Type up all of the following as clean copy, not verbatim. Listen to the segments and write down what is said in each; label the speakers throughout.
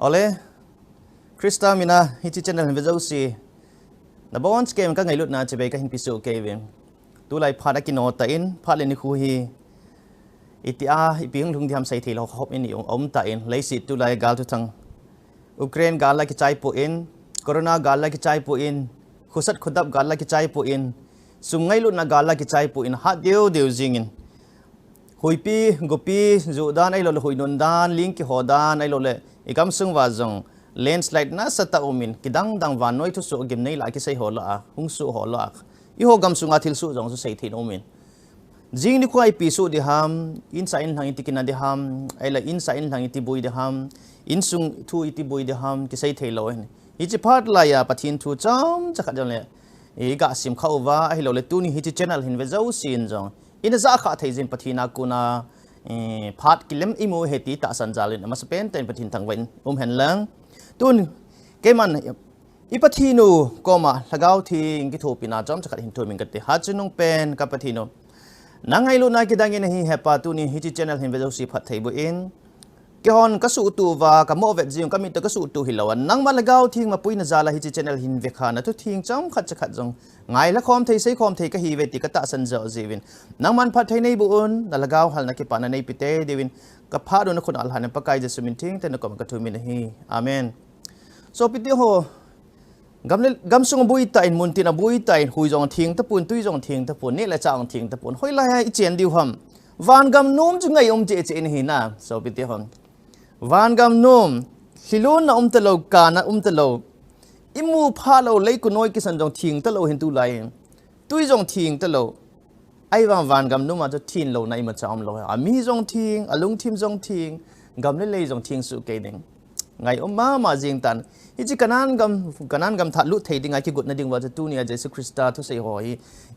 Speaker 1: Ole Krista mina hichi channel hin vezau si na bon scam ka ngai lut na chebe ka hin pisu kevin tu lai phada ki no ta in phale ni khu hi itia iping Lhungdim sai thil hop in yong om ta in leisi tu lai gal tu thang Ukraine gal la ki chai po in corona gal la ki chai po in khusat khudap gal la ki chai po in sungai lut na gal la ki chai po in ha deu jingin huipi gopi zu dan ai lo hui non dan link ki hodan ai lo le ikam sung wa jong landslide na sata umin kidang dang van noi thu su gem nei la ki sei hola hung su hola I ho gam sunga thil su jong su sei thin umin jing ni khoi pi su di ham in sa in hang tikina di ham ai la in sa in hang ti bui di ham in sung thu iti bui di ham ki sei thei lo ni hi chi phat la ya pathin thu cham chakha jong le e ga sim khau wa ai lo le tu ni hi chi channel hin ve zo sin jong in za kha thei jin pathina kuna phat kilem imo heti ta san jalin mas pen ten pathin thangwen hen lang tun ke man ipathinu koma lagau thing ki thopina jom chakhat hin thomin gate ha chunung pen ka pathino nangai lu na ki dangin hi hepa tu ni hi channel hin vejo si phat thei bu in ke hon ka su tu wa ka mo vet jiung ka mi to ka su tu hilawan nang ma lagau thing ma puina zala hi channel hin ve khana tu thing chom khat chakhat jong ngai la khom thei sei khom thei ka hi ve ti ka ta san zo jiwin nang man phat thei nei bu un na lagau hal na ki pa na nei pite dewin ka pha do na khun al han pa kai je sumin thing te na kom ka thu min hi amen so piti ho gam sung bui ta in mun tin a bui ta in hui jong thing ta pun tui jong thing ta pun ne la chang thing ta pun hoi la ha I chen diu ham van gam nom chu ngai che che in hi na so piti hon van gam nom hilun na ta lo ka na ta lo imu pha lo lei ku noi ki san jong thing ta lo hin tu lai tui jong thing ta lo ai van gam nom ma cho thin lo nai ma cham lo a mi jong thing a lung thim jong thing gam le lei jong thing su ke ding ngai ma jing tan hi chi kanan gam tha lu thei ding ai ki gut na ding wa tu ni a Jesus Christa thu sei ho hi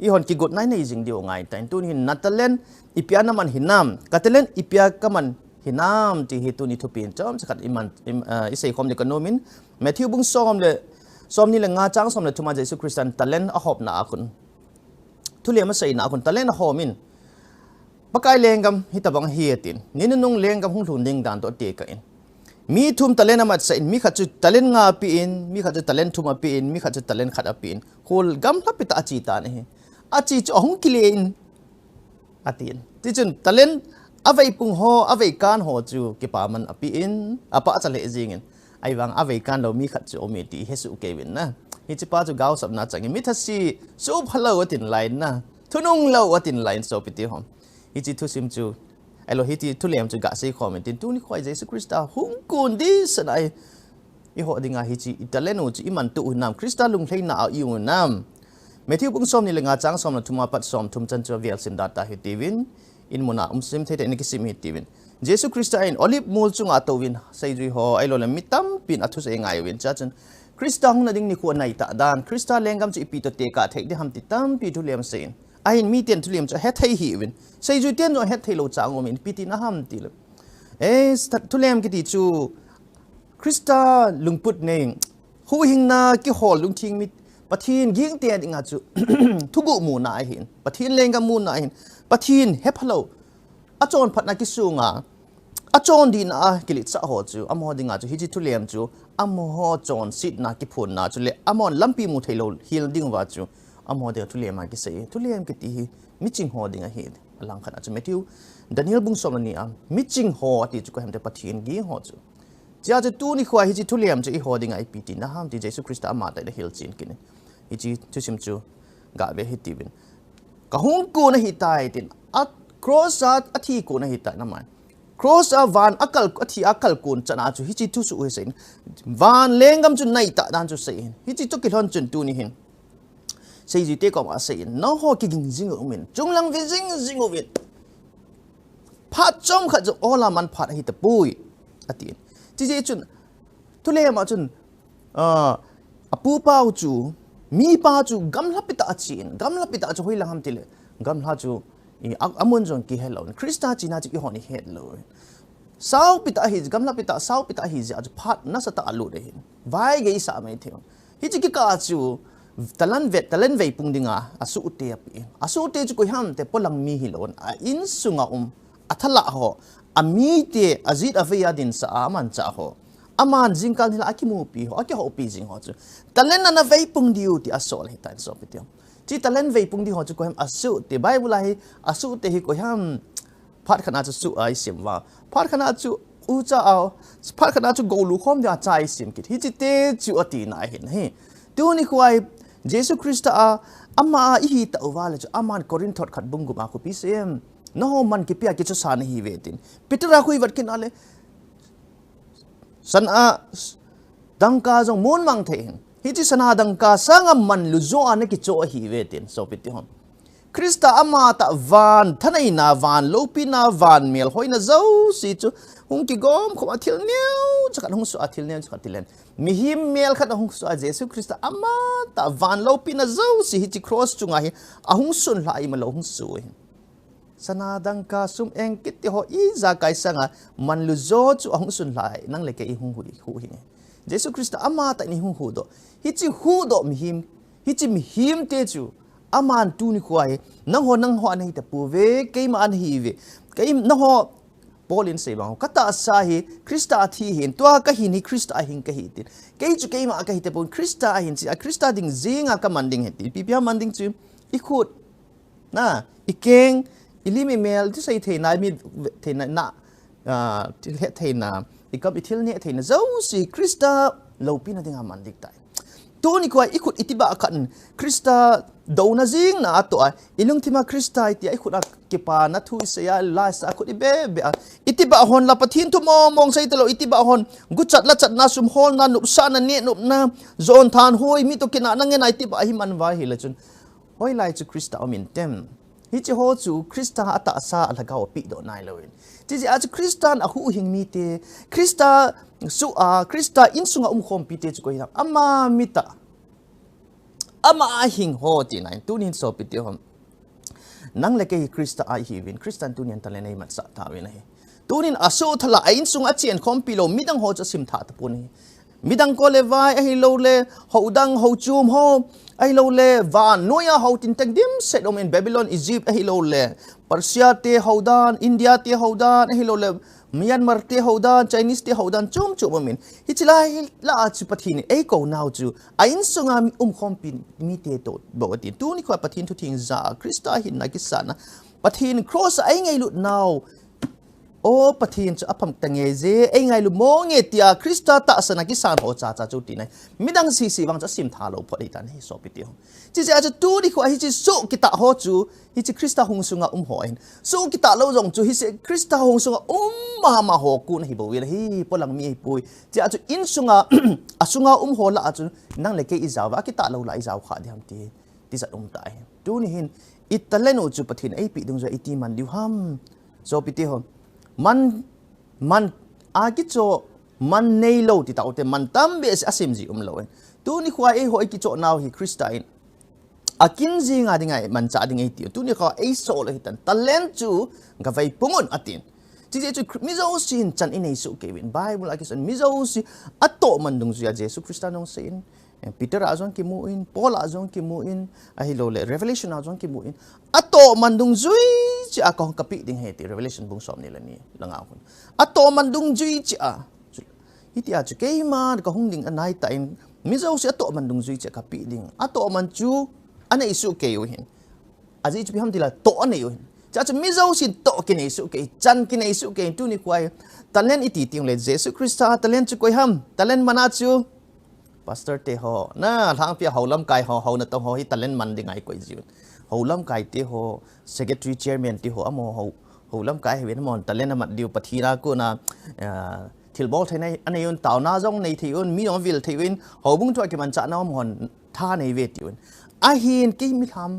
Speaker 1: I hon ki gut nai nei jing dio ngai tan tu ni natalen ipia na man hinam katalen ipia ka man hinam ti hi tu ni thu pin chom sakhat iman I sei khom ni kanomin Matthew bung som ni le nga chang som le thuma Jesus Christian talen a hop na akun thu le ma sei na akun talen a homin pakai lengam hi tabang hi tin ninunung lengam hung Lhungdim dan to te ka in mi thum talen amat sa in mi khachu talen nga pi in mi khachu talen thuma pi in mi khachu talen khada pi in hol gam lapita achi ta ne achi chong kile in atin ti chun talen avei pung ho avei kan ho chu ki pa man api in apa chale jing in ai wang avei kan lo mi khachu omi ti hesu kevin na hi chi pa chu gau sap na changi mi thasi su phalo atin line na thunung lo atin line so piti hom hi chi thu sim chu elo hiti tu lem chu ga sei comment tin tu ni khoi Jesus Christa hung kun di sanai I ho dinga hi chi italeno chi iman tu nam Christa lung thlei na I u nam Matthew bung som ni lenga chang som na thuma pat som thum chan chu vel sim data hi tivin in muna sim the ni ki sim hi tivin Jesus Christa in olive mul chunga towin sei ri ho ai lo le mitam pin athu sei ngai win cha chen Christa hung na ding ni ko nai ta dan Christa lengam chu ipi to te ka thek de ham ti tam pi tu lem sein ai mi tiền thu liêm cho hết thấy hi win xây du tiền rồi hết thấy lâu chang ngom in piti na ham ti le thu liêm cái ti chu Christa lungput ne hu hing na ki hol lung thing mi pathin ging te dinga chu thu gu mu na hin pathin lenga mu na hin pathin he phalo a chon phat na ki sunga a chon din a kilit sa ho chu amo dinga chu hi chi thu liêm chu amo ho chon sit na ki phun na chu le amon lampi mu thailo hil ding wa chu amo de thuliam ma ki sei thuliam ki ti miching ho dinga hi alang khana chu Matthew Daniel bung som ni am miching ho ti chu ko hem te pathin gi ho chu cha chu tu ni khwa hi chi thuliam chu I ho dinga I piti na ham ti Jesus Christa ama ta de hil chin kin hi chi chu sim chu ga ve hi ti bin ka hung ko na hi tai tin a cross a thi ko na hi ta na mai cross a van akal athi akal kun chana chu hi chi thu su sein van lengam chu nai ta dan chu sei hi chi chu ki hon chun tu ni hin xây dựng tế có mà xây nó ho cái kinh ở mình chúng lăng về dinh ở Việt phát trong khát cho all man phát hay tập bui à tiền chỉ dễ chun thu lệ mà chun apu bao chu mi bao chu gam lap bita chu hui lang ham tile gam la chu amun jong ki hello Christa china chu honi hello sao bita hi gam lap bita sao bita hi ja phát na sa ta alu de vai ge sa mai theo hi chi ki ka chu talan veipung dinga asu te chu ko ham te polang mi hilon a in sunga athala ho ami te azit afya din sa aman cha ho aman jingkal hila akimu pi ho aki ho pi jing ho chu talen na veipung diu ti asol hi tan so pitiam chi talen veipung di ho chu ko ham asu te bible hi asu te hi ko ham phat khana chu su ai sim wa phat khana chu u cha ao phat khana chu go lu khom ja chai sim kit hi chi te chu ati na hin hi tu ni khwai jesu christa a ama hi ta wala chu aman korin thot khat bung gu ma ko pi sem no man ki pia ki chu san hi vetin pitara khui wat kin ale san a dangka jong mon mang the hi chi sana dangka sanga man lu zo an ki cho hi vetin so piti hom krista ama ta van thanai na van lopi na van mel hoina zo si chu hung ki gom khom athil new chakan hung su athil new chakan tilen mi him mel khat hung su a jesu krista ama ta van lopi na zo si hi chi cross chunga hi a hung sun lai ma lo hung su sana dangka sum eng kit ho i za kai sanga man lu zo chu hung sun lai nang le ke i hung hu hi jesu krista ama ta ni hu do hi chi hu do mi him te chu aman tu ni khwai nang ho an hi ta pu ve ke ma an hi ve ke na ho polin se bang kata sa hi krista thi hin to ka hi ni krista hin ka hi tin ke chu ke ma ka hi te pon krista hin si a krista ding zinga ka manding he ti pi pia manding chu i khut na i keng ilimi mel ti sai the na mi the na ti le the na i ka bi thil ne the na zo si krista lo pi na dinga mandik tai to ni ko i khut itiba khan krista do na zing na to a ilung thima krista ti ai khut a ke pa na thu se ya la sa khut i be be itiba hon la pathin tu mong sai talo itiba hon gu chat na sum hol na nup sa na ne nup na zon than hoi mi to kina na nge na itiba hi man wa hi la chun hoi lai chu krista amin tem hi chi ho chu krista ata sa alaga pi do nai loin chi ji a chu kristan a hu hing mi te krista su a krista in sunga khom pi te chu ko hi ama mita ama hing ho ti nai tu nin so pi te hom nang le ke krista a hi win kristan tu nin ta le nei mat sa ta win ai tu nin aso thala in sunga chen khom pi lo midang ho cha sim tha ta pu ni midang ko le vai ai lo le ho dang ho chum ho ai lo le va noya ho tin tek dim set om in babylon egypt ai lo le persia te hodan india te hodan ai lo le myanmar te hodan chinese te hodan chum chum min hichilai la chu pathin ei ko now chu ain sunga mi khom pin mi te to bo ti tu ni kho pathin thu thing za krista hin na ki sana pathin cross ai ngai lut now o pathin chu apam tange je ei ngai lu mo nge tia krista ta sana ki san ho cha cha chu ti nai midang si wang cha sim tha lo pho tan hi so pi ti ho chi ja chu tu ni kho hi chi so ki ta ho chu hi chi krista hung sunga hoin so ki ta lo jong chu hi se krista hung sunga ma ho ku na hi bo wi hi polang mi pui ja chu in sunga asunga ho la chu nang le ke i zawa ki ta lo la i zaw kha diam ti za tai tu ni hin italeno chu pathin ai pi dung zo iti man liu ham so pi ti ho man agi cho man nei lo ti ta te man tam be asim ji lo tu ni khwa e ho ki cho now hi christine akin ji nga dingai man cha dingai ti tu ni kha e so le tan talent chu ga vai pungun atin ji chu mizo sin chan in ei su ke win bible like is mizo si ato man dung ju ya jesu christianong sin peter azon ki mu in paul azon ki mu in a hi lo le revelation azon ki mu in ato man dung jui chi a ko kapi ding he ti revelation bung som ni la ni langa hun ato man dung jui chi a iti a chu ke ma ko hung ding anai ta in mizo si ato man dung jui chi kapi ding ato man chu ana isu ke yo hin aji chu bi ham dila to ana yo hin cha chu mizo si to ke nei su ke chan ke nei su ke tu ni kwai talent iti ting le jesu christa talent chu koi ham talent mana chu pastor te ho na thang pia holam kai ho na to ho hi talent man ding ai koi ji holam kai te ho secretary chairman te ho amo holam kai he mon talent mat diu pathira ko na thil bol thai anei un taw na jong nei thi un mi on vil thi win ho bung thoi ke man cha na mon tha nei ve ti un a hin ki mi tham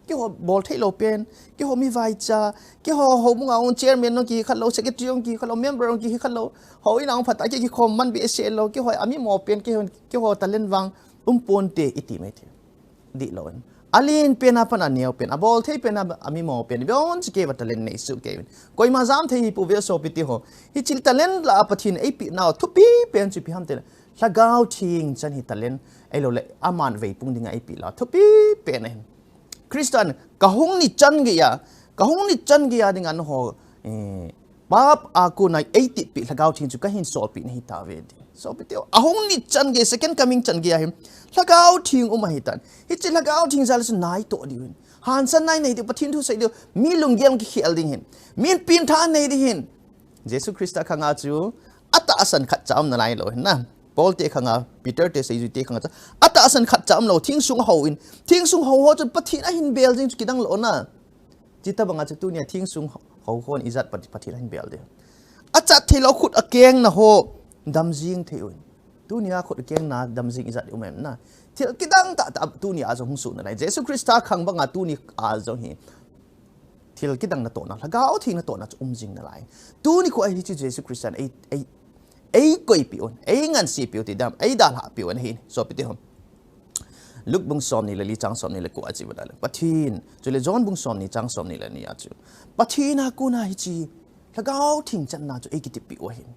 Speaker 1: ki ho bol thai lo pen ki ho mi vai cha ki ho bung ang chairman no ki khalo secretary on ki khalo member on ki khalo ho ina ang phata ki khom man bi se lo ki ho ami mo pen ki ho talent wang pon te iti me thi di lo alin pen apa na neo pen abol thei pen ami mo pen beon chi ke talent nei su ke koi ma jam thei pu ve so piti ho hi chil talent la pathin ai pi now thu pi pen chi pi ham te la gao thing chan hi talent ai lo le aman ve pung ding ai pi la thu pi pen en christian ka hung ni chan ge ya ding an ho bap a ku nai 80 pi la gao thing chu ka hin so pi nei ta ve so piteo ahong ni chan ge second coming chan ge him lagao thing hitan hi chi lagao thing zal su nai to di han san nai nei de pathin thu sai de mi lung gem ki khel ding hin min pin tha nei di hin Jesus Christa khanga chu ata asan khat cham na lai lo na Paul te khanga Peter te sei te khanga ata asan khat cham lo thing sung ho in thing sung ho chu pathin a hin bel jing ki dang lo na chita banga chu tu nia thing sung ho hon izat pathin a hin bel de acha thelo khut a keng na ho dam jing theun tu nia khut keng na dam jing izat umem na thil ki dang ta tu nia zo hung su na lai Jesus Christa khang banga tu ni a zo hi thil ki dang na to na lagao thing na to na jing na lai tu ni ko ai chi Jesus Christian ai koi pion ai ngan si piu ti dam ai dal ha pion hin so pi ti hom luk bung som ni le li chang som ni le ko achi ba dal pathin chule John bung som ni chang som ni le ni a chu pathina ku na hi chi lagao thing chan na chu ai ki ti pi o hin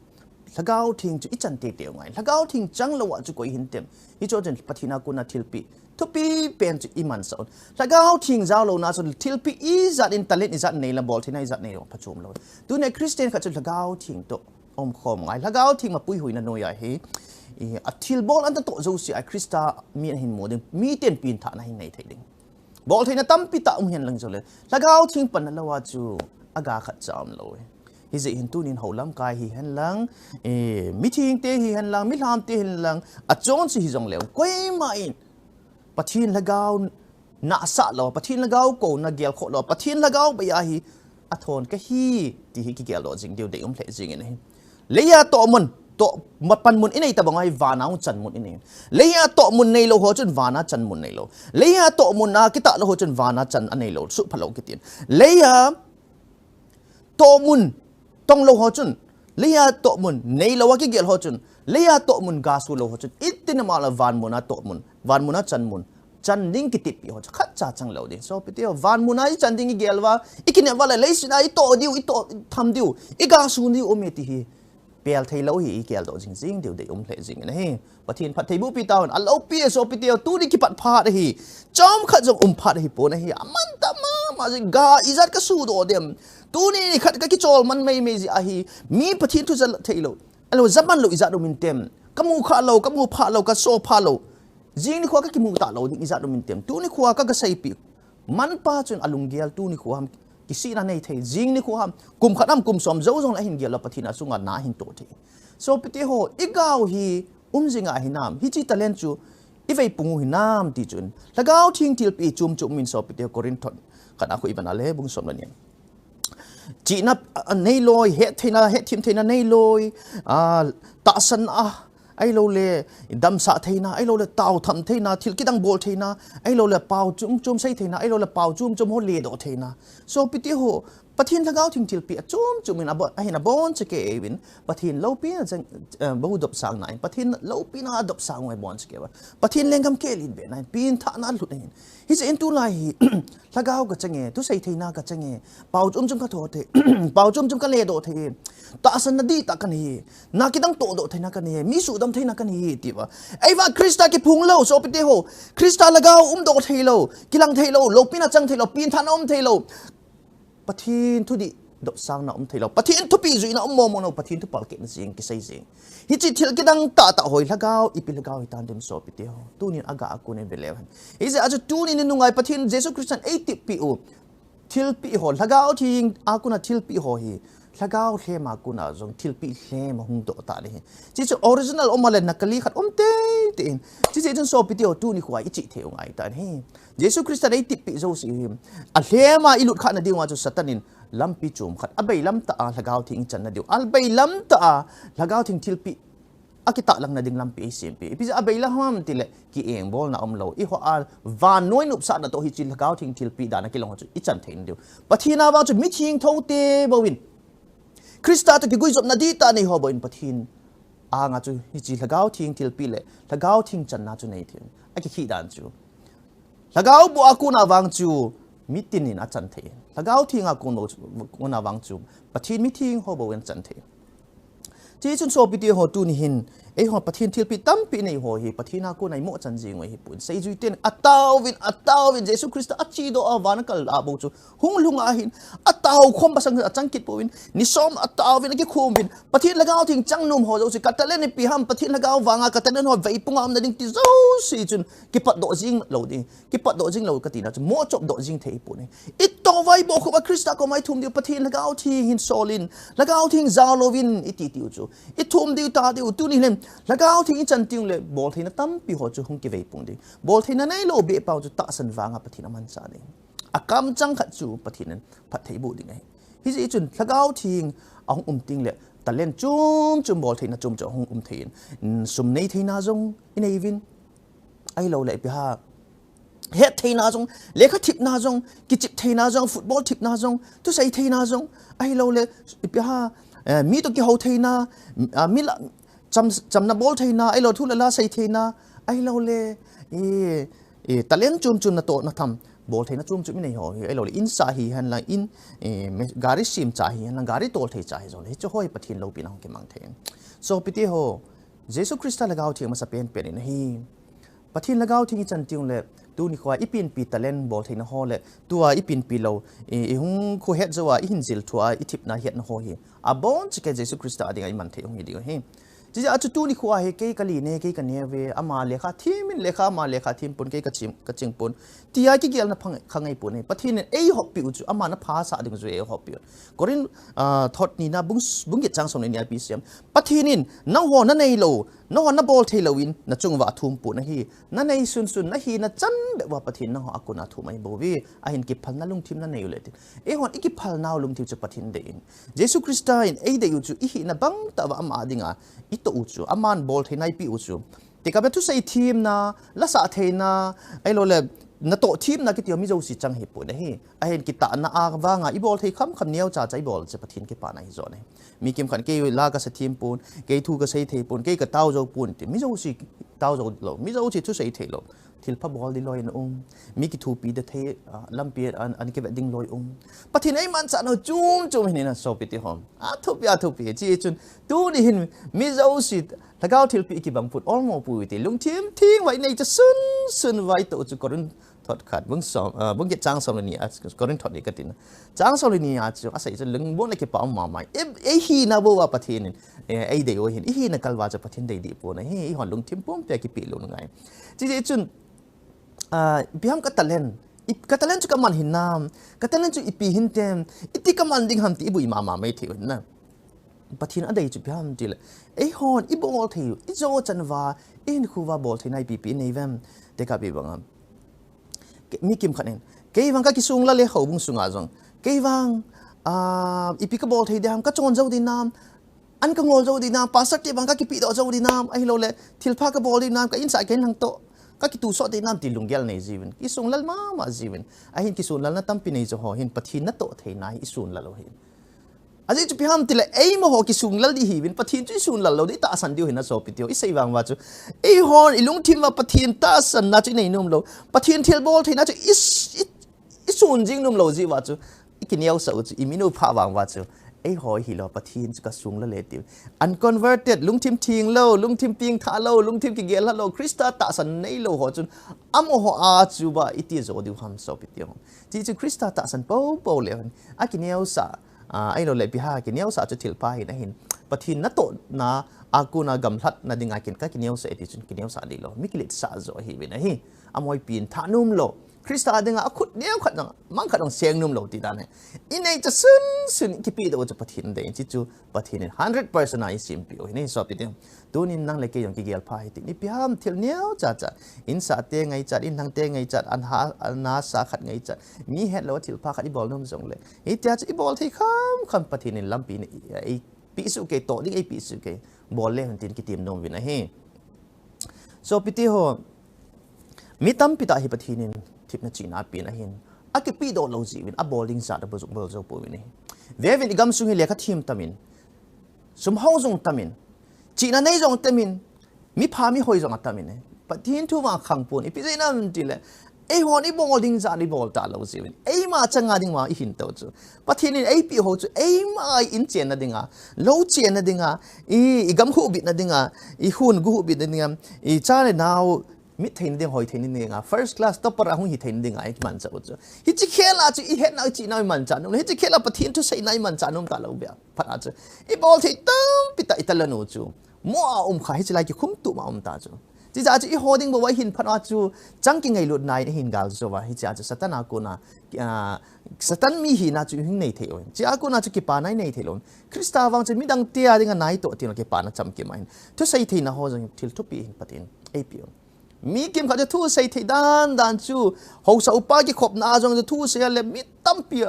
Speaker 1: lagao thing chu i chan te te ngai lagao thing chang lo wa chu ko hin tem hi cho jen pathina ku na thil pi thu pi pen chu iman son lagao thing zaw lo na so thil pi i zat in talent i zat nei la bol thina i zat nei ro phachum lo tu ne Christian kha chu lagao thing to om khom ngai lagao thing ma pui hui na no ya hi a thil bol an to zo si a Christa mi hin mo ding mi ten pin tha na hin nei thei ding bol thina tam pi ta hian lang zo le lagao thing pan la wa chu aga khat cham lo hi ze hin tu nin holam kai hi han lang meeting te hi han lang mi lam te hin lang a chon si hi jong le koi ma in pathin lagao na sa lo pathin lagao ko na gel kho lo pathin lagao ba ya hi a thon ka hi ti hi ki gel lo jing deu de hle jing in hi leya to mun to mapan mun inai ta bangai vana chan mun inai leya to mun nei lo ho chun vana chan mun nei lo leya to mun na kita lo ho chun vana chan anei lo su phalo kitin leya to mun tong lo ho chun leya to mun nei lo wa ki gel ho chun leya to mun ga su lo ho chun itin ma la van mun na to mun van mun na chan mun chan ding ki tip pi ho khat cha chang lo de so pitio van mun ai chan ding gel wa ikine wala leisina i to diu i to tham diu i ga su ni o me ti hi pel thei lo hi kel do jing jing deu de hle jing na hi pathin phat thei bu pi tawn a lo pi so pi teo tu ni ki pat pha de hi chom khat jong phat hi po na hi aman ta ma ji ga izat ka su do dem tu ni khat ka ki chol man mai me ji a hi mi pathin tu jal thei lo alo zaman lo izat do min tem kamu kha lo kamu pha lo ka so pha lo jing ni khwa ka ki mu ta lo ni izat do min tem tu ni khwa ka sai pi man pa chun alung gel tu ni khwa kisi na nei thei jing ni khu ham kum khatam kum som zo zong la hin gel la pathina sunga na hin to the so piti ho igao hi jinga hinam hi chi talent chu i veipung hinam ti chun lagao thing til pi chum min so piti korinthon kana khu ibana le bung som la ni chi na nei loi he thim theina nei loi ta san ai lo le dam sa theina ai lo le tau tham theina thil kidang bol theina ai lo le pau chum sai theina ai lo le pau chum ho le do theina so piti ho pathin lagao thing til pi chum in abo ahina bon cheke evin pathin lo pi jang bo dop sang nai pathin lo pi na dop sang wai bon cheke ba pathin lengam ke lin be nai pin tha na lu nei hi se in tu lai lagao ka change tu sai theina ka change pau chum ka tho the pau chum ka le do the ta san na di ta kan hi na kidang to do theina kan hi mi su dam theina kan hi ti ba ai wa Krista ki phung lo so piti ho Krista lagao do theilo kilang theilo lo pi na chang theilo pin tha na theilo pathin thu di do sang na theilo pathin thu pi zui na mo no pathin thu pal ke jing ki sai jing hi chi thil kidang ta hoi lagao ipi lagao i tan dem so piti ho tu ni aga aku ne belew hi je aju tu ni nungai pathin Jesus Christian 80 pi u thil pi ho lagao thing akuna thil pi ho hi lagao hle ma kuna jong thil pi hle ma hung do ta le chi chu original omale nakali khat te tin chi chen so piti ho tu ni khwai chi theu ngai ta he Jesus Christ ai tip pi zo si a hle ma ilut khat na diwa chu satanin lampi chum khat abai lam ta lagao thing chan na diu albai lam ta lagao thing thil pi akita lang na ding lampi simpi pi abai la ham tile ki eng bol na omlo i ho al van noi nup sa na to hi chi lagao thing thil pi da na ki long chu i chan thein diu pathina ba chu mi thing tho te bowin Krista to ki gui zop na di ta nei ho boin pathin nga chu hi chi lagao thing til pi le lagao thing chan na chu nei thiam a ki khi dan chu lagao bu aku na wang chu mitin in a chan the lagao thing a ku no ku na wang chu pathin mi thing ho bo wen chan the chi chun so pi ti ho tu ni hin ấy họ bắt thiên thiệt bị tâm bị này họ hi bắt thiên cô này mỗi chân gì ngoài hi bún xây duy tiên atao vin Jesus Christ achi do avan kal abo chu hung lung ahin atao khom basang achang kit povin ni som atao vin ki khum vin bắt thiên lagao thing chang num ho zo si katalen ni pi ham bắt thiên lagao wanga katalen ho veipung am na ding ti zo si chun ki pat do jing lo ding ki pat do jing lo katina chu mo chop do jing thei pu ne it to vai bo ko Christa ko mai thum di bắt thiên lagao thi hin solin lagao thing zalovin iti tiu chu it thum di ta di tu ni len lagao thing chan ting le bol thina tam pi ho chu hung ki veipung di bol thina nei lo be pau chu ta san wanga bắt thiên man cha ding akam chang khat chu bắt thiên phat thei bu ding ai hi ji chun lagao thing ong ting le ta len chum bol thina chum cho hung thein sum nei theina jong inei vin ai lo le pi ha het theina jong le kha thip na jong ki chip theina jong football thip na jong tu sai theina jong ai lo le pi ha mi to ki ho theina mi la cham na bol theina ai lo thu la sai theina ai lo le ta len chum na to na tham bol theina chum nei ho ai lo le in sa hi han la in gari sim cha hi han la gari tol thei cha hi zo le cho hoi pathin lo pi na ke mang the so piti ho Jesus Christa lagao thi ma sa pen pen hi pathin lagao thi chan tiung le tu ni khwa ipin pi talent bol theina ho le tua ipin pi lo hung khu het zawa i hinzil thua i thip na het na ho hi a bon chike Jesus Christa adinga i man the hong hi di hi ji a chu tu ni khwa he ke kali ne ke ka ne ve ama lekha thimin lekha ma lekha thim pun ke ka ching pun tia ki gel na phang khangai pun he pathin ei hop pi chu ama na pha sa ding zu e hop pi korin thot ni na bung ge chang som ni pi sem pathinin na ho na nei lo na ho na bol thei lo in na chung wa thum pu na hi na nei sun na hi na chan be wa pathin na ho akuna thu mai bo vi a hin ki phal na lung thim na nei le e hon iki phal naw lung thim chu pathin de in Jesus Christa in ei de yu chu i hi na bang ta wa ama dinga i to u chu aman bol thei nai pi u chu te ka be tu sei thim na la sa thei na ai lo le na to thim na ki tio mi zo si chang hi pu na hi a hen ki ta na a wa nga i bol thei kham niaw cha chai bol che pathin ki pa na hi zo ne mi kim khan ke la ka sa thim pun ke thu ka sei thei pun ke ka taw zo pun ti mi zo si taw zo lo mi zo si tu sei thei lo thil pha bol di loi na mi ki thu pi de thei lam pi an ke ding loi pathin ai man cha no chum hin na so pi ti hom a thu pi chi chun tu ni hin mi zo si lagao thil pi ki bang put almo pu ti lung thim thing wai nei cha sun vai to chu korin thot khat bung get chang som ni a korin thot ni ka tin chang som ni a chu asai chu lung bon le ki pa ma mai e hi na bo wa pathin ei de o hin hi na kalwa cha pathin dei di pu na hi hon lung thim pom pe ki pi lu ngai chi chun biham ka talent chu ka man hinam ka talent chu ipi hin tem iti ka man ding ham ti bu ma mai thi na pathin adai chu biham til ei hon i bol thi i zo chanwa in khuwa bol thi nai pi nei vem te ka bi bangam mi kim khanen ke wang ka ki sung la le ho bung sunga jong ke wang ipi ka bol thi dam ka chon zo di nam an ka ngol zo di nam pasar ti wang ka ki pi do zo di nam ai lo le thil pha ka bol di nam ka inside ken hang to ka ki tu so de nam ti lunggel nei jiwen ki sung lal ma jiwen a hin ki sun lal na tam pi nei zo ho hin pathin na to thei nai i sun lal ho hin aji chu pi ham ti le ei mo ho ki sung lal di hi win pathin chu sun lal lo di ta san diu hin na so pi tio i sei wang wa chu ei hon i lung thim wa pathin ta san na chu nei num lo pathin thil bol thei na chu i sun jing num lo ji wa chu i ki niaw sa chu i minu pha wang wa chu ei hoi hi lo pathin chu ka sung la le ti unconverted lung thim thing lo lung thim ping tha lo lung thim ki gel lo Krista ta san nei lo ho chun am ho a chu ba iti zo diu ham so pi tiong ti chu Krista ta san po le a ki niaw sa ai lo le pi ha ki niaw sa chu thil pa hi na hin pathin na to na akuna gam hlat na dinga kin ka ki niaw sa eti chun ki niaw sa di lo mi ki lit sa zo hi bi na hi amoi pin tha num lo Krista dinga akut niaw khat nang mang khat nang seng num lo ti da ne inai cha sun ki pi do cha pathin de chi chu pathin 100% ai sim pi o ni so pi de tunin nang le ke yong ki gel pha hi ti ni pi ham thil niaw cha in sa te ngai chat in hang te ngai chat an ha na sa khat ngai chat mi het lo thil pha khat i bol num jong le hi tia chi bol thei kham pathin in lam pi ni ai pi su ke to ding ai pi su ke bol le han tin ki tim nom wi na hi so pi ti ho mi tam pi ta hi pathin in thip na china pi na hin a ki pi do lo ji win a bowling sa da bol zo po ni ve vin igam su hi le kha thim tamin sum ho zong tamin china nei zong tamin mi pha mi hoi zong tamin pathin thu wa khang pon ipi zai nam ti le ai hon ai bol ding za ni bol ta lo ziwin ai ma changa ding ma I hin to chu pathin ai pi ho chu ai ma in chen na dinga lo chen na dinga I gam hu bit na dinga I hun gu bit na dinga I cha le now mit thein ding hoi thein ni nga first class topper a hung hi thein ding ai man cha chu hi chi khela chu I het na chi na man cha no hi chi khela pathin tu sei nai man cha nom ta lo bia pha chu I bol thei tam pita italanu chu mo kha hi chi lai ki khum tu ma ta chu chỉ ra chỉ holding bộ hình phát hoa chú chẳng kinh ngày luận này hình gal cho và chỉ satan aku na satan mi hi na chú hình này thế rồi chỉ aku na chú kipa này thế rồi Krista vang chỉ mi đăng tia dengan này tổ tiền kipa na chăm kim anh thu say thì na ho rằng til thu pi hình patin apio mi kim khát thu say thì đan chú hậu sau pa cái khop na rằng thu say là mi tâm pia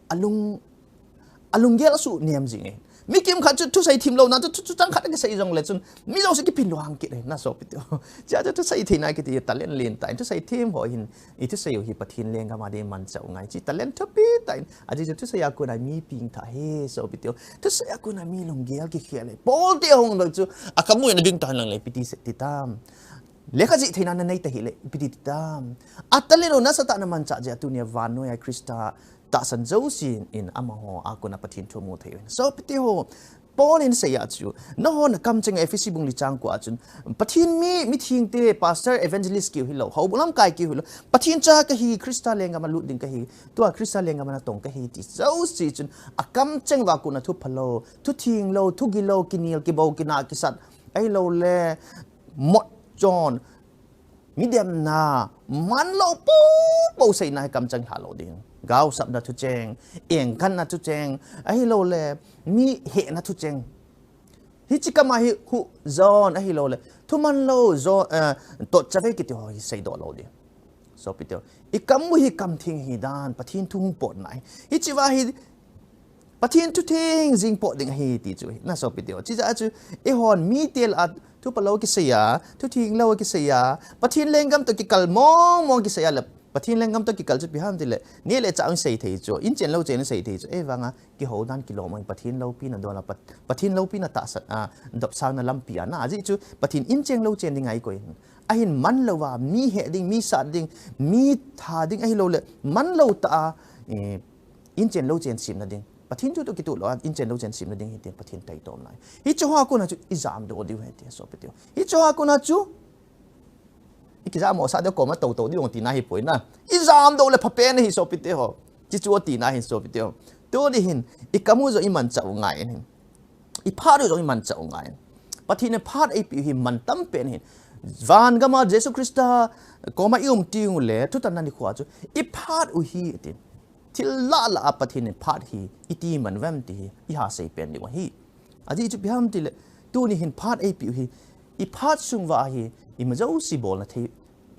Speaker 1: alung gel su niam gì mi kim khát thu say thìm lâu na thu chẳng khát cái say rằng là chun mi đâu sẽ cái pin loang kỹ na so pito cha thu say thì này cái thì talent lên tại thu say thìm hỏi hình thu say hi patin lên cái mà đi man chậu ngay chỉ talent thấp pi tại aji thu say aku na mi ping tha he so pito thu say aku na mi long gel cái kia này bol ti hong lo chu akamu na ding tan lang le piti se ti tam lekha ji thina na nei ta hi le piti tam ataleno na sa ta na man cha ja tu ne van no ya Krista ta san zo sin in amaho ako na patin thu mo thei so piti ho Paul in say chu no ho na kam cheng efisi bung li chang kwa chun pathin mi thing te pastor evangelist ki hilo ho bulam kai ki hilo pathin cha ka hi Krista lenga ma lu ding ka hi to Krista lenga ma na tong ka hi ti zo si chun akam cheng wa ku na thu phalo thu thing lo thu gi lo kinil ki bo ki na ki sat ai lo le mot John medium na man lo po say na kam cheng halo ding gao sab na thu cheng eng kan na thu cheng ai lo le mi he na thu cheng hi chi kama hi hu zon ai lo le thu man lo zo to chave ki to hi sei do lo di so pito I kam mu hi kam thing hi dan pathin thung pot nai hi chi wa hi pathin thu thing jing pot ding hi ti chu na so pito chi za chu e hon mi tel at thu palo ki seya thu thing lo ki seya pathin lengam to ki kal mong ki seya le pathin lengam to ki kal chu biham dile ni le cha sei thei chu in chen lo chen sei thei chu e wanga ki ho dan kilo mai pathin lo pi na do la pathin lo pi na ta sat dop sang na lam pia na aji chu pathin in chen lo chen ding ai ko ahin man lo wa mi he ding mi sa ding mi tha ding ai lo le man lo ta in chen lo chen sim na ding pathin chu to ki tu lo in chen lo chen sim na ding hi te pathin tai tom lai hi chu ha ko na chu exam do di he te so petio hi chu ha ko na chu ikizam mo sa de ko ma to di ong ti na hi poi na exam do le phapen hi so pite ho chi chu ti na hi so pite ho to di hin ikamu zo iman chau ngai hin I pha do zo iman chau ngai pathin ne phat ai pi hi man tam pen hin van gama Jesus Krista ko ma ium ti ngu le tu tan ni khwa chu I phat u hi tin til la pathin ne phat hi iti man vam ti I ha sei pen ni wa hi aji chu biham ti le tu ni hin phat ai pi hi I phat sung wa hi I ma zo si bol na thei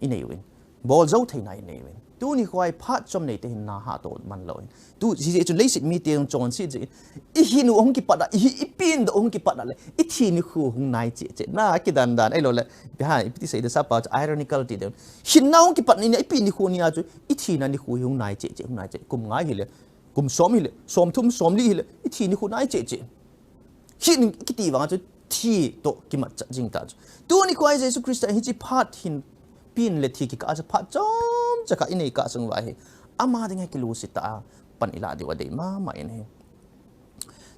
Speaker 1: I nei win bol zo thei nai nei win tu ni khwai phat chom nei te hin na ha to man lo tu si chu leisit mi te chon si ji I hi nu ong ki pada I pin do ong ki pada le I thi ni khu hung nai che na ki dan ai lo le ha I ti sei de sa pa ironical ti de hin na ong ki pat ni I pin ni khu ni a chu I thi na ni khu hung nai che hung nai che kum ngai hi le kum som hi le som thum som li hi le I thi ni khu nai che hin ki ti wa chu thi to ki ma cha jing ta tu ni khwai Jesus Krista hi chi phat hin pin le thi ki ka cha phat chom cha ka inei ka sung wa hi ama ding ki lu sita pan ila di wa de ma in he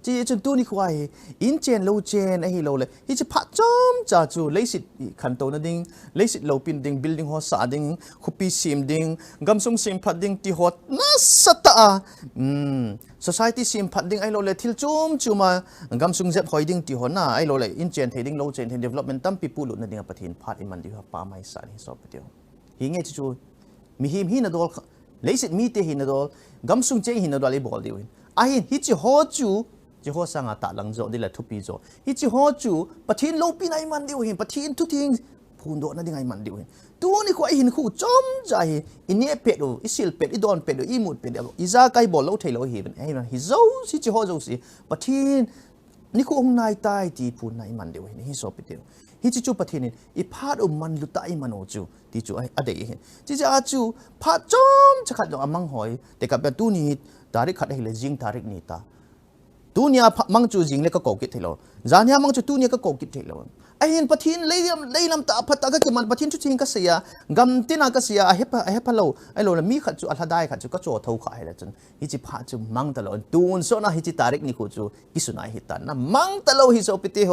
Speaker 1: chi chun tu ni khwai in chen lo chen hi lo le hi chi phat chom cha chu leisit khan to na ding leisit lo pin ding building ho sa ding khupi sim ding gamsung sim phat ding ti hot na sata society sim phat ding ai lo le thil chum chuma gamsung zep hoi ding ti ho na ai lo le in chen thei ding lo chen development tam people lu na ding pathin phat iman di ha pa mai sa ni so patio hi nge chu mi him hi na dol leisit mi te hi na dol gamsung che hi na dol ai bol di win ai hi chi ho chu chỉ ho sang ta lang zo đi là thu pi zo hi chi ho chu pathin lo pi nai man diu hin pathin thu thing phun do na ding ai man diu hin tu ni ko hin khu chom ja hi inie pe do isil pe I don pe do I mut pe do iza kai bol lo thei lo hi ben ai hi zo si chi ho zo si pathin ni ko hung nai tai ti phun nai man diu hin hi so pe diu hi chi chu pathin I phat man lu tai man o chu ti chu ai ade hin chi ja chu phat chom cha khat do amang hoi te ka pe tu ni tarik khat hi le jing tarik ni ta ตูเนียมังจูจิงเล็กก็โกกิดเทโลจานเนียมังจูตูเนียก็โกกิดเทโลไอ้เห็นปะทินเลยลำตาพัดตาก็มันปะทินชุดทิ้งก็เสียกำตินาก็เสียเฮปโลไอ้โลละมีขัดจูอัลได้ขัดจูก็โจทย์ขายแล้วจนฮิจิพาจูมังตลอดตูนโซน่าฮิจิตาริกนี่กูจูกิสุนัยฮิตันนะมังตลอดฮิโซปิติโฮ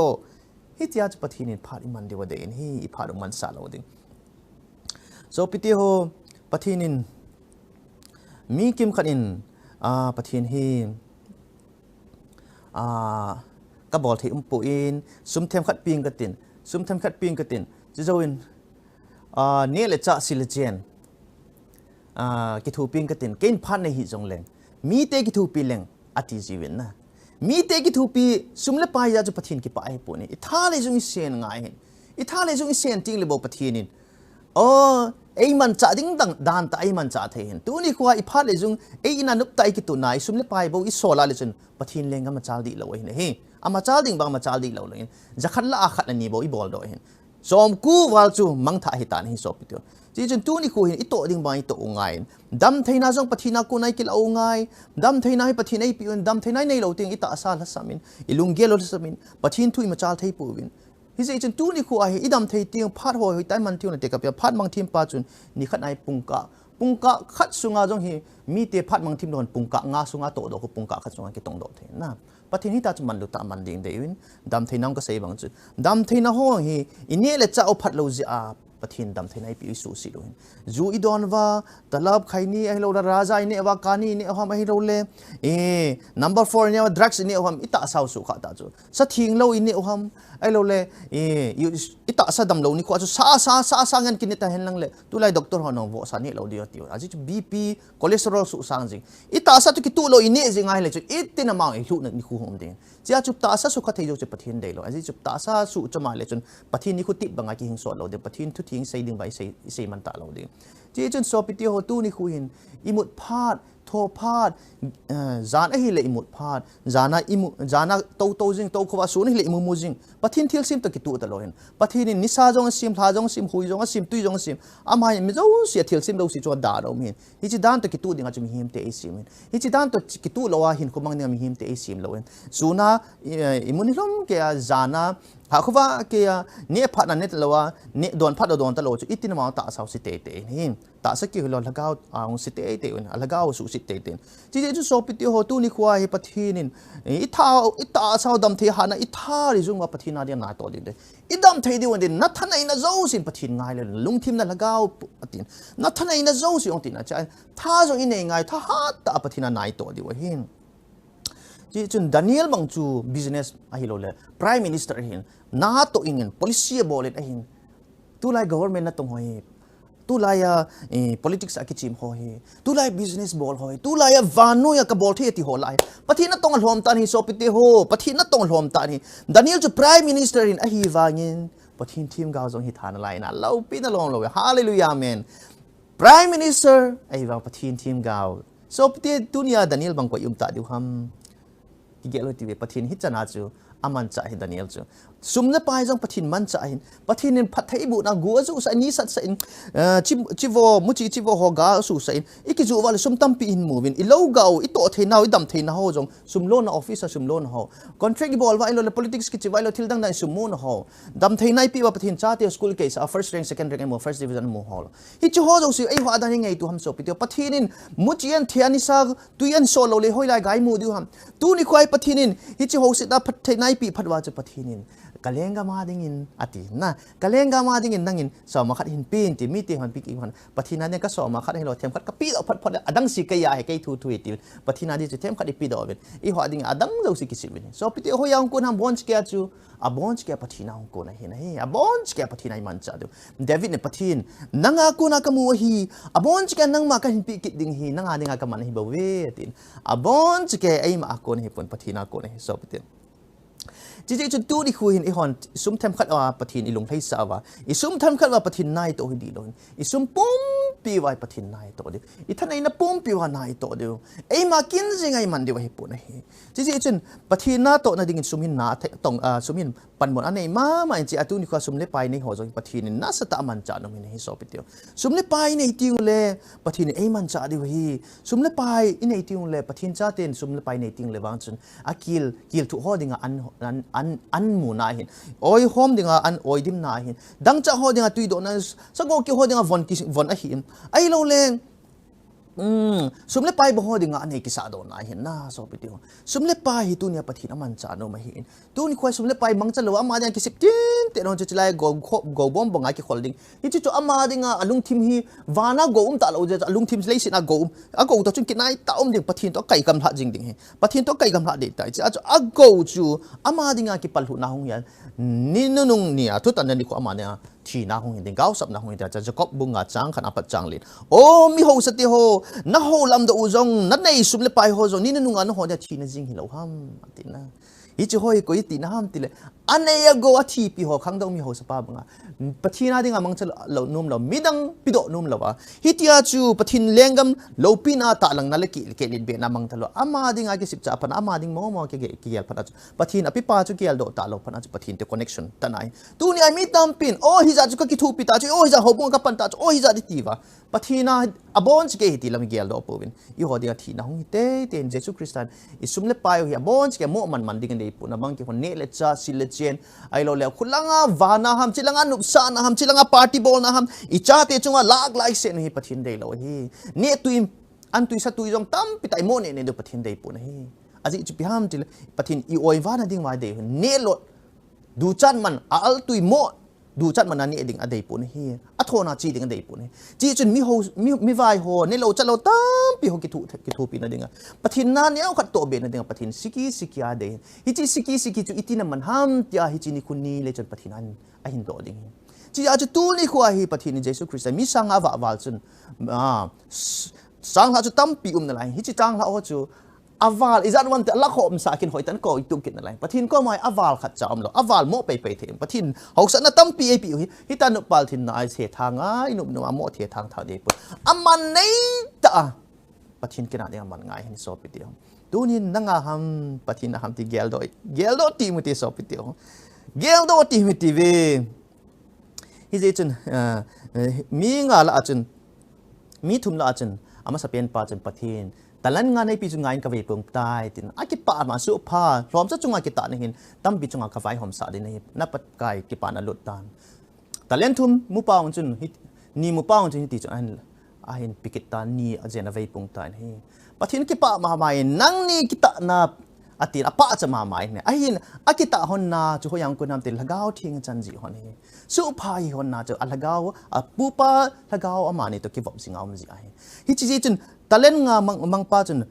Speaker 1: ฮิจิอาจูปะทินินพาดิมันเดียวเดินฮิพาดุมันสาลดิโซปิติโฮปะทินินมีกิมขัดินปะทินฮิกบอลที่ปูอินซุ่มเทมขัดปิงกตินซุ่มเทมขัดปิงกตินจะจะวินเนี่ยเลยจะสิลเจนกิทูปิงกตินเกณฑ์พันในหิจงเลงมีเตกิทูปีเลงอติจีวินนะมีเตกิทูปีซุ่มเล็บไปยาจะปะทินกิปะไอปูนี่อิทาเลยจงอิเซียนง่ายเห็นอิทาเลยจงอิเซียนจริงเลยบอกปะทินินไอ้มันจะดิ้งดังดานแต่ไอ้มันจะเทียนตัวนี้กว่าอีพัดเลยจงไอ้นันนุกไตกิตุนายซุ่มเล็บไปบอกอีโซลาเลยจนปะทินเลงก็มาจาดีเลยเห็นเฮ้อามาจาดิ่งบางมาจาดิ่งเราเลยจะขัดละอาขัดนี่บอกอีบอลด้วยเห็นสมกูวัลจูมังถ่ายหิตานหิสอบไปตัวจีจนตัวนี้กูเห็นอีโตดิ่งบางอีโตง่ายดำเทน่าจงปะทินากูนายกิลเอาง่ายดำเทน่าให้ปะทินไอ้ปีนดำเทน่าในเราติงอีตาอาซาลสามินอีลุงเกลลสามินปะทินทุยมาจาเทปูวินฮิจนตัวนี้กูไอ้อีดำเทติงพัดหัวหิตายมันติวนั่นเด็กกับพัดมังทิมปาจุนนี่ขัดไอ้ปุงกะขัดสุงาจงฮีมีเตพัดมังทิมโดนปุงกะงาสุงาโตโดก็ปุงกะขัดสุงากิตงโดเทนะปะทินิตาจุมันลุตามันดิ่งเดวินดำเทนังก็เสียบางจุดดำเทน่าห้องฮีอินเนเลจะเอาพัดเราจะปะทินดำเทนัยปีสุสิโลหินจูอีดอนว่าตลาดใครนี่ไอ้เราราจาเนี่ยว่าการนี่เนี่ยว่าไม่เราเลยnumber 4เนี่ยว่า drugs เนี่ยว่าอิตาสาวสุขะตาจุสัตทิ้งเราอินเนี่ยว่าไอ้เราเลยอิตาสะดำเรานี่กว่าจุซาเงินกินเนี่ยแต่เห็นลังเลยตุลายด็อกเตอร์ฮอนองว่าสันเนี่ยเราเดียวอาจจะ BP คอเลสเตอรอลสุสังจริงอิตาสะตุกิตุเราอินเนี่ยจริงไงเลยจุอิตินามาไอ้ลูกนี่คู่หอมเด้งจะจุดตาสะสุขะที่จะปะทินได้เราอาจจะจุดตาสะสุจะมาเลยจนปะทินนี่คู่ติดบางอย่างที่หิงสอนเราเดี๋ยวปะทินทุกทิ้งใส่ดึงไปใส่มันตาเราเด้งจีจนสอบปิติโฮตู้นี่คุยเห็นอิมุดพาดโทพาดจานไอ้เละอิมุดพาดจานาโตจิงโตขวาสูนี่เละอิมุจิงปะทินเที่ยวซิมตะกิตุตลอดเห็นปะทินนิสาจงซิมทาจงซิมหุยจงซิมตุยจงซิมอามาไม่จ้าเสียเที่ยวซิมเราสิจวนด่าเราเห็นฮิจิดานตะกิตุดิ่งอาจจะมีหิมเตอิซิมเห็นฮิจิดานตะกิตุเราว่าหินคุมังเนี่ยมีหิมเตอิซิมเราเห็นสูนาอิมุนิลมเกียจานาหากว่าเกียเนี่ยพัดนั่นเนี่ยตลอดเนี่ยโดนพัดโดนตลอดจุดอิตินมาตาสาวสิเตเตหินตาสกิลเราละก้าวสิเตเตอุนละก้าวสุสิเตเตจีเจจุสอบปิติโฮตู้นี่ควายปะทินินอิตาสาวดำเทียหานะอิทาริจุงว่าปะทินาเดียนนาตัวดิเดอิดำเทียดีวันเดนนัทนายน่าเจ้าสินปะทินง่ายเลยลุงทิมนั่นละก้าวปะทินนัทนายน่าเจ้าสิองตินะจะท่าจงอินเองง่ายท่าฮัตตาปะทินนายตัวดิวะหินจีจุนดานิเอลบังจู business อะฮิโลเล prime minister หินน่าโตอิงเงิน policy บอลเลยหินตุลาย government น่ะตรงหอยตุลายpolitics อะกิจิมหอยตุลาย business บอลหอยตุลายวานุยกับบอลที่ติหอลายปะทีน่ะตรงหลอมตานี่โซปิติโฮปะทีน่ะตรงหลอมตานี่ดานิเอลจู prime minister หินอะฮิวางินปะทีทีมกาวจงฮิทานอะไรนะเราปีน่ะลองเลยฮาเลลูยาเมน prime minister ไอ้ว่าปะทีทีมกาวโซปิติตุนียดานิเอลบังกวยตาดิวฮัมกิเกลติเวปะทินฮิจนาจูอามันจ่าหินดานิเอลจูซุมเนปายจงปะทินมันจ่าหินปะทินินพัดไทยบุนากัวจูใส่นี้สัตใส่ชิวมุจิวฮอกาสูใส่อีกจูว่าเลยซุมตั้มปีอินมูวินอีโลกาวอีโตเทนาอีดำเทนาฮจงซุมโลนออฟฟิศซุมโลนฮคอนแทรคบอลว่าอีโลเล politics กิจว่าอีโลทิลดังนั้นซุมมูนฮดำเทนายปีว่าปะทินจ่าเตียสกูลเคสfirst rank second rank มู first division มูฮฮิจูฮจงสิไอหัวดันยังไงตัวฮัมโซปิเตียปะทินินมุจิยันเทียนิสาตุยันโซโลเลหอยไลไกมูดิวฮัมตูนี่ควายปะทินินฮิจูฮสิดาพัดเทนายปีพัดว่าจะปะทินินกะเลงกามาดิ่งอตินะกะเลงกามาดิ่งนั่งสอมาขัดหินปีนที่มีที่หันปีกอีกหันปะทินาเนี่ยก็สอมาขัดให้เราเทียมขัดกะปีเอาพัดอดังสิกยาให้ไกทูติปะทินาดิจะเทียมขัดอีปีดอเป็นอีหัวดิ่งอดังเราสิกิสิบินสอปิเตโฮยังกุนฮัมบอนสเกียจูบอนสเกียปะทินาฮงกุนเห็นเฮบอนสเกียปะทินามันจัดเดวิดเนี่ยปะทินนังอากุนากะมัวฮีบอนสเกียนังมากันหินปีกิดดิ่งฮีนังอาดิ่งากะมันฮีบเวตินบอนสเกียไอมาอากุนเฮปนปะทินากุนเฮสอปิเต chỉ chỉ chun tu đi khui hin ihon sum tham khat wa pathin ilung thei sa wa isum tham khat wa pathin nai to hi lo isum pum pi wa pathin nai to de ithan ai na pum pi wa nai to de ei ma kin jingai man de wa hi pu na hi chỉ chỉ chun pathin na to na ding sum hin na tong sum hin pan mon anei ma chi atu ni kha sum le pai nei ho zo pathin na sa ta man cha no min hi so pitio sum le pai nei tiu le pathin ei man cha de hi sum le pai in ei tiu le pathin cha ten sum le pai nei ting le wang chun akil kil thu ho dinga an mu na hin oi hom dinga an oi dim na hin dang cha ho dinga tui do na sago ki ho dinga von a hin ai lo le sum le pai bo ho dinga an ki sa do na hin na so pitio sum le pai hi tu nia pathin aman cha no ma hin tu ni khoi sum le pai mang cha lo ama dia ki sip tin te no chilai go bom bonga ki holding hi chu chu ama dinga alung thim hi wana go ta lo je alung thim le sin a go to chun ki nai ta ding pathin to kai kam tha jing ding he pathin to kai kam tha de tai cha a go chu ama dinga ki palhu na hong yan ni nu nung ni a thu tan ni ko ama ne thi na hong ding gao sap na hong ta cha kop bunga chang khan apat chang lin o mi ho sati ho na ho lam da uzong na nei sum le pai ho zo ni nu nung an ho da thi na jing hi lo ham atina ichi hoi ko iti na ham tile ane ya go athi pi ho khang dong mi ho sapa banga pathina dinga mangchal lo num lo midang pido num lo wa hitia chu pathin lengam lo pina ta lang na le ki ke lin be na mangthalo ama dinga ki sip cha pan ama ding mo ke yel phana pathin api pa chu kial do ta lo phana chu pathin te connection tanai tu ni ai mi tam pin o hi za chu ka ki thu pi ta chu o hi za ho bung ka pan ta chu o hi za di ti wa pathina abons ke hiti lam gial do povin I ho dia thi na hong te ten Jesus Christian isum le pai hi abons ke mo man ding nei pu na bang ke hon ne le cha sil le chen ai lo le khulanga vana ham chilanga nupsa na ham chilanga party ball na ham I cha te chunga lag lai sen hi pathin dei lo hi ne tuim an tui sa tui jong tam pitai mo ne do pathin dei pu na hi aji chu pi ham til pathin I oi vana ding wa de ne lo du chan man al tui mo du chat man ani ding adei pu hi athona chi ding adei pu ni chi chun mi vai ho ne lo chalo tam pi ho ki thu pi na dinga pathin na ne khat to be na dinga pathin siki ade hi chi siki chu itina man ham tia hi chi ni kunni le chan pathin an a hin do ding chi a chu tu ni khwa hi pathin ni Jesus Christ mi sang awa wal chun sang la chu tam pi na lai hi chi tang la ho chu aval izan wan te la khom sa kin hoitan ko itu kin lai pathin ko mai aval khat cham lo aval mo pe them pathin hausan na tam pi hi tan no pal thin na ai se thanga inu no mo the thang tha de pu aman nei ta pathin kina de man ngai hin so pi ti tu ni nanga ham pathin ham ti gel do ti mu ti so pi ti gel do ti mi ti ve hi je chun mi nga la chun mi thum la chun ama sa pen pa chun pathin talan nga nei pi chu ngai ka veipung tai tin aki pa ma su pha rom cha chunga ki ta ni hin tam bi chunga ka vai hom sa de nei na pat kai ki pa na lut tan talen thum mu paung chun ni mu paung chun ti chu an a hin pikit ta ni ajena veipung tai hi pathin ki pa ma mai nang ni ki ta na atin apa cha ma mai ne a hin akita hon na chu hoyang ku nam til lagao thing chan ji hon hi su pha hi hon na chu alagao a pu pa lagao ama ni to ki vom singam ji ai hi chi chun talen nga mang pa chun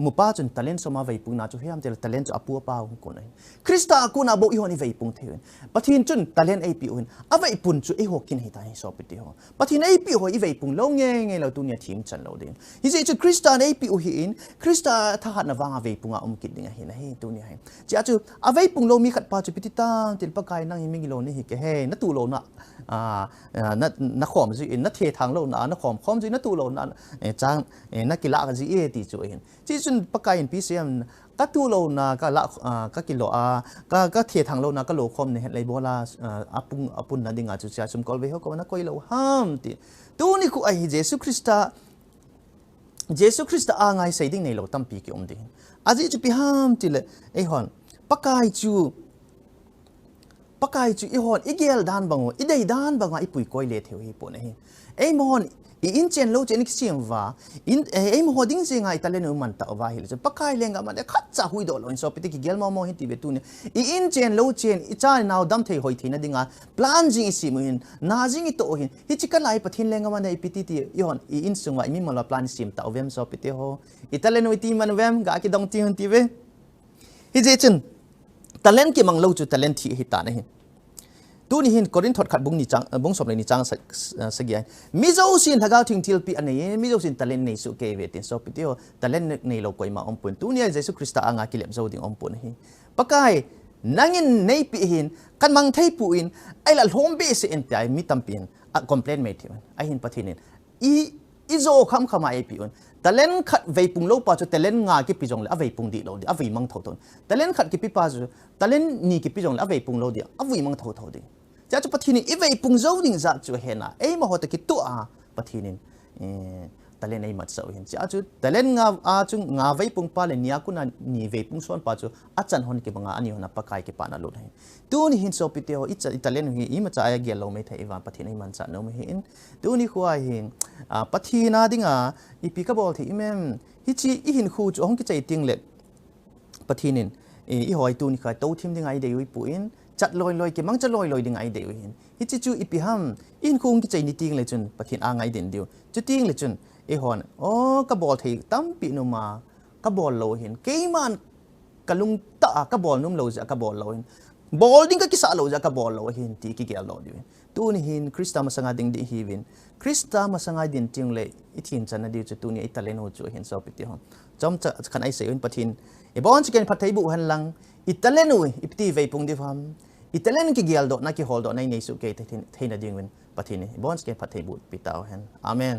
Speaker 1: mupa chun talen soma veipung na chu hiam tel talen chu apu pa ko nai krista ku na bo I honi veipung theun pathin chun talen ai pi un a veipun chu e hokin hi tai so pi ti ho pathin ai pi ho I veipung lo nge lo tu nia thim chan lo din hi je chu krista ai pi u hi in krista tha hat na wanga veipunga kit ding hi na hi tu ni hai cha chu a veipung lo mi khat pa chu pi ti tang til pa kai nang mi ngi lo ni hi ke he na tu lo na na khom ji in na the thang lo na khom ji na tu lo na chang na kila ka ji e ti chu hin chi chun pakai in pcm ka tu lo na ka la ka kilo ka the thang lo na ka lo khom ne lai bola apun na dinga chu cha chum kol ve ho ko na koi lo ham ti tu ni ku ai Jesus Christa a ngai sai ding nei lo tam pi ki ding aji chu pi ham ti le e hon pakai chu I hon igel dan bango idei dan banga ipui koi le theu hi po nei e mon I in chen lo chen ki siam wa in e mo hoding se ngai talen man ta wa hi le pakai lenga ma de khat cha hui do lo in so piti ki gel mo hi ti be tu ne I in chen lo chen I cha now dam thei hoi thina dinga plan jing I sim hin na jing I to hin hi chika lai pathin lenga ma nei piti ti I hon I in sungwa mi mo la plan sim ta vem so piti ho I talen wi ti man vem ga ki dong ti hun ti ve hi je chen talen ki mang lo chu talen thi hi ta na hi tu ni hin korin thot khat bung ni chang bung som ni chang sa gi mi zo sin thagao thing til pi anei mi zo sin talen nei su ke ve tin so pi tio talen nei lo koi ma om pun tu ni Jesus Christa anga kilem zo ding om pun hi pakai nangin nei pi hin kan mang thei pu in ai la hlom be se en tai mi tampin a complain me thi ai hin pathinin i zo kham khama ai pi un talen khat veipung lo pa chu talen nga ki pi jong le a veipung di lo di a vei mang tho ton talen khat ki pi pa chu talen ni ki pi jong le a veipung lo di a vei mang tho tho di cha chu pathinin i veipung zo ding za chu hena ei ma hota ki tu a pathinin talen ai mat so hin cha chu talen nga a chu nga veipung pa le nia ku na ni veipung son pa chu a chan hon ki banga ani hona pakai ki pa na lo hai tu ni hin so pi te ho italen hi i ma cha ya gel lo me thai iwan pathin ai man cha no me hin tu ni khuwa hin pathina dinga i pi ka bol thi imem hi chi i hin khu chu hong ki chei ting le pathinin i hoi tu ni kha to thim dinga i de ui pu in chat loi loi ki mang cha loi loi dinga i de ui hin hi chi chu i pi ham in khung ki chei ni ting le chun pathin a ngai den diu chu ting le chun e hon ka bol thei tam pi nu ma ka bol lo hin ke man kalung ta ka bol num lo ja ka bol lo hin bol ding ka kisa lo ja ka bol lo hin ti ki gel lo di tu ni hin krista masanga ding di hiwin krista masanga din ting le i thin chan na di chu tu ni italen ho chu hin so pi ti hon chom cha khan ai se un pathin e bon chicken pathai bu han lang italen ui ipti veipung di pham italen ki gel do na ki hol do nai nei su ke thein na ding win pathin bon chicken pathai bu pi taw hen amen